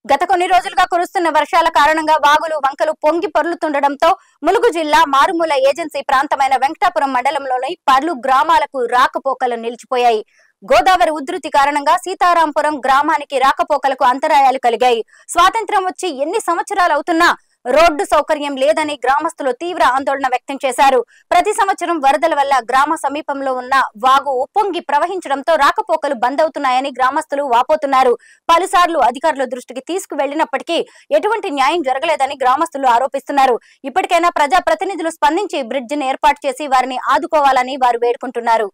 గత కొన్ని రోజులుగా కురుస్తున్న వర్షాల కారణంగా వాగులు వంకలు పొంగి పొర్లుతుండటంతో ములుగు జిల్లా మారుమూల ఏజెన్సీ ప్రాంతమైన వెంకటాపురం మండలంలోని పర్లు గ్రామాలకు రాకపోకలు నిలిచిపోయాయి. గోదావరి ఉధృతి కారణంగా సీతారాంపురం గ్రామానికి రాకపోకలకు అంతరాయాలు కలిగాయి. స్వాతంత్ర్యం వచ్చి ఎన్ని సంవత్సరాలు అవుతున్నా రోడ్డు సౌకర్యం లేదని గ్రామస్తులు తీవ్ర ఆందోళన వ్యక్తం చేశారు. ప్రతి సంవత్సరం వరదల వల్ల గ్రామ సమీపంలో ఉన్న వాగు ఉప్పొంగి ప్రవహించడంతో రాకపోకలు బంద్ అవుతున్నాయని గ్రామస్తులు వాపోతున్నారు. పలుసార్లు అధికారుల దృష్టికి తీసుకువెళ్లినప్పటికీ ఎటువంటి న్యాయం జరగలేదని గ్రామస్తులు ఆరోపిస్తున్నారు. ఇప్పటికైనా ప్రజాప్రతినిధులు స్పందించి బ్రిడ్జిని ఏర్పాటు చేసి వారిని ఆదుకోవాలని వారు వేడుకుంటున్నారు.